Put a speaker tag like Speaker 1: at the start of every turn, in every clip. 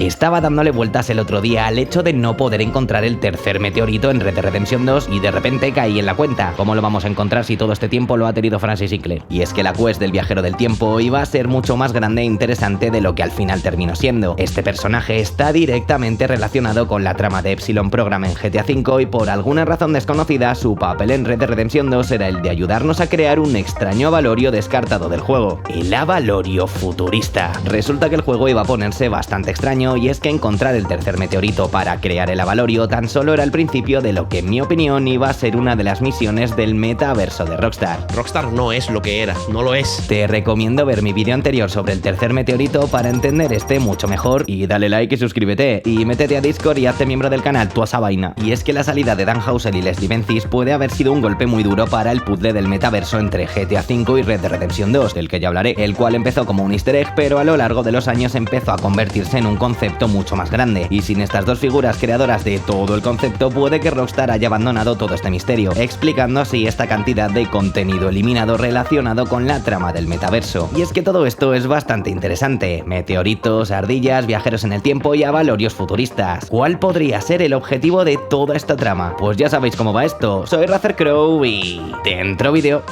Speaker 1: Estaba dándole vueltas el otro día al hecho de no poder encontrar el tercer meteorito en Red Dead Redemption 2 y de repente caí en la cuenta. ¿Cómo lo vamos a encontrar si todo este tiempo lo ha tenido Francis Sinclair? Y es que la quest del viajero del tiempo iba a ser mucho más grande e interesante de lo que al final terminó siendo. Este personaje está directamente relacionado con la trama de Epsilon Program en GTA V y por alguna razón desconocida su papel en Red Dead Redemption 2 era el de ayudarnos a crear un extraño avalorio descartado del juego, el avalorio futurista. Resulta que el juego iba a ponerse bastante extraño y es que encontrar el tercer meteorito para crear el avalorio tan solo era el principio de lo que en mi opinión iba a ser una de las misiones del metaverso de Rockstar.
Speaker 2: Rockstar no es lo que era, no lo es.
Speaker 1: Te recomiendo ver mi vídeo anterior sobre el tercer meteorito para entender este mucho mejor y dale like y suscríbete y métete a Discord y hazte miembro del canal, toda esa vaina. Y es que la salida de Dan Houser y Leslie Benzies puede haber sido un golpe muy duro para el puzzle del metaverso entre GTA V y Red Dead Redemption 2, del que ya hablaré, el cual empezó como un easter egg pero a lo largo de los años empezó a convertirse en un concepto mucho más grande, y sin estas dos figuras creadoras de todo el concepto puede que Rockstar haya abandonado todo este misterio, explicando así esta cantidad de contenido eliminado relacionado con la trama del metaverso. Y es que todo esto es bastante interesante: meteoritos, ardillas, viajeros en el tiempo y avalorios futuristas. ¿Cuál podría ser el objetivo de toda esta trama? Pues ya sabéis cómo va esto, soy Razer Crow y dentro vídeo.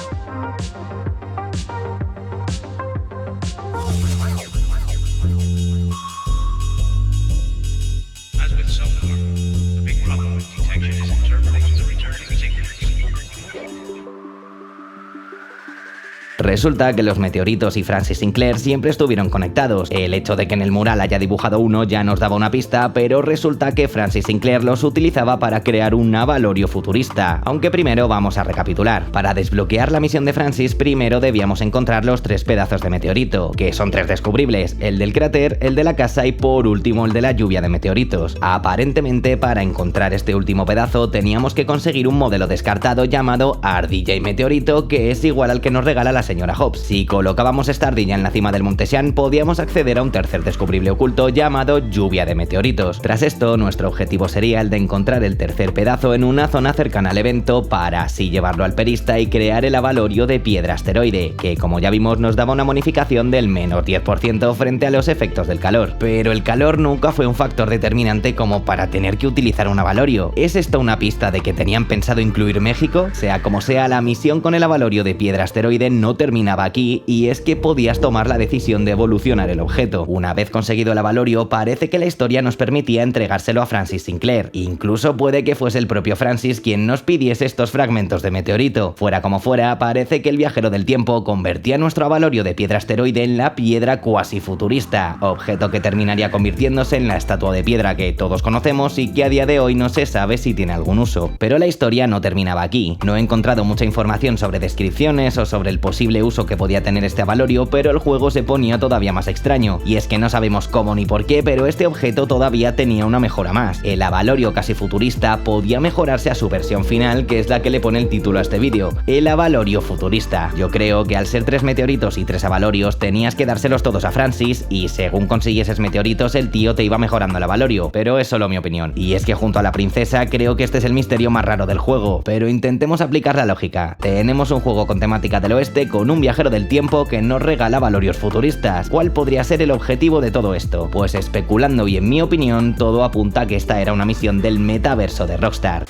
Speaker 1: Resulta que los meteoritos y Francis Sinclair siempre estuvieron conectados. El hecho de que en el mural haya dibujado uno ya nos daba una pista, pero resulta que Francis Sinclair los utilizaba para crear un avalorio futurista. Aunque primero vamos a recapitular. Para desbloquear la misión de Francis, primero debíamos encontrar los 3 pedazos de meteorito, que son 3 descubribles: el del cráter, el de la casa y por último el de la lluvia de meteoritos. Aparentemente, para encontrar este último pedazo teníamos que conseguir un modelo descartado llamado ardilla y meteorito, que es igual al que nos regala la señora Hobbs. Si colocábamos esta ardilla en la cima del Monte Shan, podíamos acceder a un tercer descubrible oculto llamado lluvia de meteoritos. Tras esto, nuestro objetivo sería el de encontrar el tercer pedazo en una zona cercana al evento para así llevarlo al perista y crear el avalorio de piedra asteroide, que como ya vimos nos daba una bonificación del menos 10% frente a los efectos del calor. Pero el calor nunca fue un factor determinante como para tener que utilizar un avalorio. ¿Es esto una pista de que tenían pensado incluir México? Sea como sea, la misión con el avalorio de piedra asteroide no terminaba aquí, y es que podías tomar la decisión de evolucionar el objeto. Una vez conseguido el avalorio, parece que la historia nos permitía entregárselo a Francis Sinclair. Incluso puede que fuese el propio Francis quien nos pidiese estos fragmentos de meteorito. Fuera como fuera, parece que el viajero del tiempo convertía nuestro avalorio de piedra asteroide en la piedra cuasi futurista, objeto que terminaría convirtiéndose en la estatua de piedra que todos conocemos y que a día de hoy no se sabe si tiene algún uso. Pero la historia no terminaba aquí. No he encontrado mucha información sobre descripciones o sobre el posible uso que podía tener este avalorio, pero el juego se ponía todavía más extraño, y es que no sabemos cómo ni por qué, pero este objeto todavía tenía una mejora más. El avalorio casi futurista podía mejorarse a su versión final, que es la que le pone el título a este vídeo, el avalorio futurista. Yo creo que al ser 3 meteoritos y 3 avalorios tenías que dárselos todos a Francis, y según consiguieses meteoritos el tío te iba mejorando el avalorio, pero es solo mi opinión. Y es que junto a la princesa creo que este es el misterio más raro del juego, pero intentemos aplicar la lógica. Tenemos un juego con temática del oeste con un viajero del tiempo que nos regala valorios futuristas. ¿Cuál podría ser el objetivo de todo esto? Pues especulando y en mi opinión todo apunta a que esta era una misión del metaverso de Rockstar.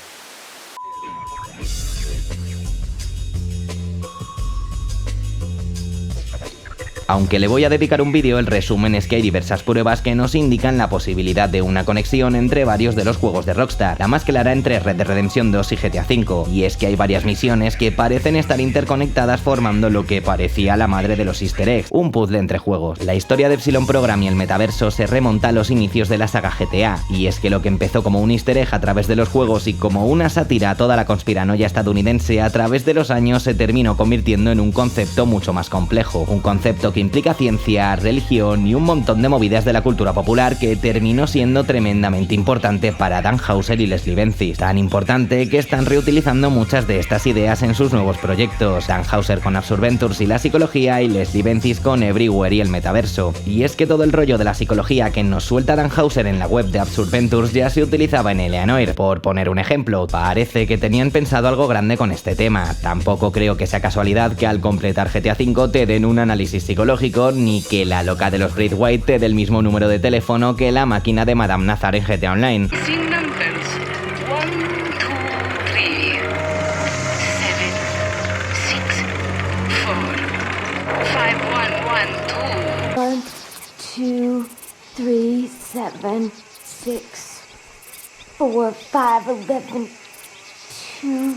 Speaker 1: Aunque le voy a dedicar un vídeo, el resumen es que hay diversas pruebas que nos indican la posibilidad de una conexión entre varios de los juegos de Rockstar, la más clara entre Red Dead Redemption 2 y GTA V, y es que hay varias misiones que parecen estar interconectadas formando lo que parecía la madre de los easter eggs, un puzzle entre juegos. La historia de Epsilon Program y el metaverso se remonta a los inicios de la saga GTA, y es que lo que empezó como un easter egg a través de los juegos y como una sátira a toda la conspiranoia estadounidense, a través de los años se terminó convirtiendo en un concepto mucho más complejo, un concepto que implica ciencia, religión y un montón de movidas de la cultura popular que terminó siendo tremendamente importante para Dan Houser y Leslie Benzies. Tan importante que están reutilizando muchas de estas ideas en sus nuevos proyectos, Dan Houser con Absurd Ventures y la psicología y Leslie Benzies con Everywhere y el metaverso. Y es que todo el rollo de la psicología que nos suelta Dan Houser en la web de Absurd Ventures ya se utilizaba en Eleanor. Por poner un ejemplo, parece que tenían pensado algo grande con este tema. Tampoco creo que sea casualidad que al completar GTA V te den un análisis psicológico tecnológico ni que la loca de los Braithwaite te dé el mismo número de teléfono que la máquina de Madame Nazar en GTA Online.
Speaker 3: Sin numbers. 1, 2, 3, 7, 6, 4, 5, 1, 1, 2.
Speaker 4: 1, 2, 3, 7, 6, 4, 5, 11, 2.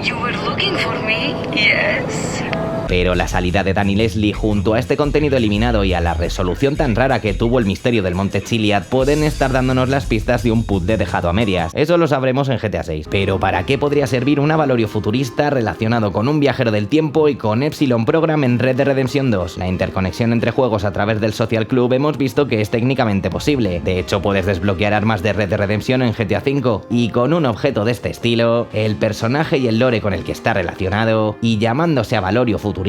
Speaker 3: You were looking for me? Yes.
Speaker 1: Pero la salida de Dani Leslie junto a este contenido eliminado y a la resolución tan rara que tuvo el misterio del Monte Chiliad pueden estar dándonos las pistas de un puzzle dejado a medias. Eso lo sabremos en GTA 6. Pero ¿para qué podría servir un avalorio futurista relacionado con un viajero del tiempo y con Epsilon Program en Red Dead Redemption 2? La interconexión entre juegos a través del Social Club hemos visto que es técnicamente posible. De hecho, puedes desbloquear armas de Red Dead Redemption en GTA 5 y con un objeto de este estilo, el personaje y el lore con el que está relacionado y llamándose avalorio futurista,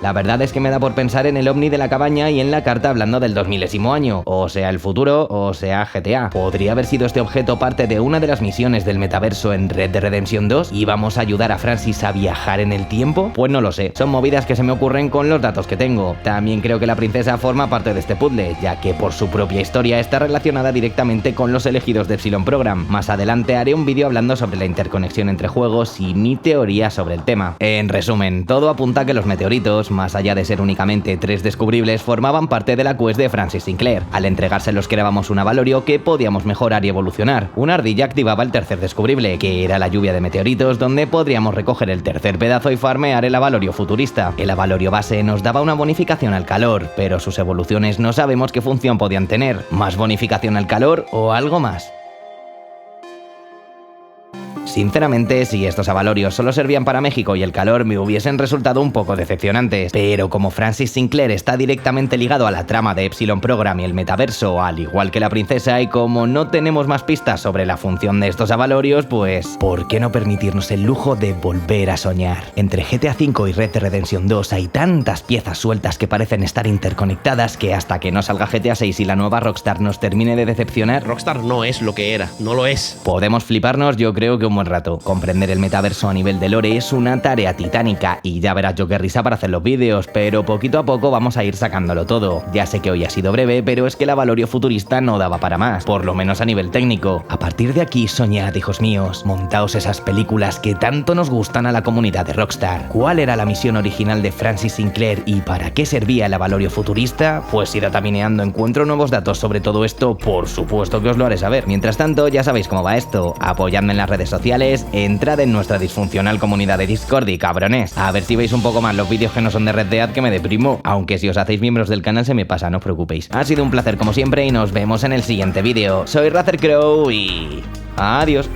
Speaker 1: la verdad es que me da por pensar en el ovni de la cabaña y en la carta hablando del 2000º año, o sea el futuro, o sea GTA. ¿Podría haber sido este objeto parte de una de las misiones del metaverso en Red Dead Redemption 2 y vamos a ayudar a Francis a viajar en el tiempo? Pues no lo sé, son movidas que se me ocurren con los datos que tengo. También creo que la princesa forma parte de este puzzle, ya que por su propia historia está relacionada directamente con los elegidos de Epsilon Program. Más adelante haré un vídeo hablando sobre la interconexión entre juegos y mi teoría sobre el tema. En resumen, todo apunta a que los meteoritos, más allá de ser únicamente 3 descubribles, formaban parte de la quest de Francis Sinclair. Al entregárselos creábamos un avalorio que podíamos mejorar y evolucionar. Una ardilla activaba el tercer descubrible, que era la lluvia de meteoritos, donde podríamos recoger el tercer pedazo y farmear el avalorio futurista. El avalorio base nos daba una bonificación al calor, pero sus evoluciones no sabemos qué función podían tener. ¿Más bonificación al calor o algo más? Sinceramente, si estos avalorios solo servían para México y el calor, me hubiesen resultado un poco decepcionantes. Pero como Francis Sinclair está directamente ligado a la trama de Epsilon Program y el metaverso, al igual que la princesa, y como no tenemos más pistas sobre la función de estos avalorios, pues ¿por qué no permitirnos el lujo de volver a soñar? Entre GTA V y Red Dead Redemption 2 hay tantas piezas sueltas que parecen estar interconectadas que hasta que no salga GTA 6 y la nueva Rockstar nos termine de decepcionar,
Speaker 2: Rockstar no es lo que era, no lo es.
Speaker 1: podemos fliparnos yo creo que un buen rato. Comprender el metaverso a nivel de lore es una tarea titánica y ya verás yo qué risa para hacer los vídeos, pero poquito a poco vamos a ir sacándolo todo. Ya sé que hoy ha sido breve, pero es que el avalorio futurista no daba para más, por lo menos a nivel técnico. A partir de aquí soñad, hijos míos, montaos esas películas que tanto nos gustan a la comunidad de Rockstar. ¿Cuál era la misión original de Francis Sinclair y para qué servía el avalorio futurista? Pues id atamineando, encuentro nuevos datos sobre todo esto, por supuesto que os lo haré saber. Mientras tanto, ya sabéis cómo va esto, apoyadme en las redes sociales, entrad en nuestra disfuncional comunidad de Discord y cabrones, a ver si veis un poco más los vídeos que no son de Red Dead, que me deprimo, aunque si os hacéis miembros del canal se me pasa, no os preocupéis. Ha sido un placer como siempre y nos vemos en el siguiente vídeo. Soy Razer Crow y... adiós.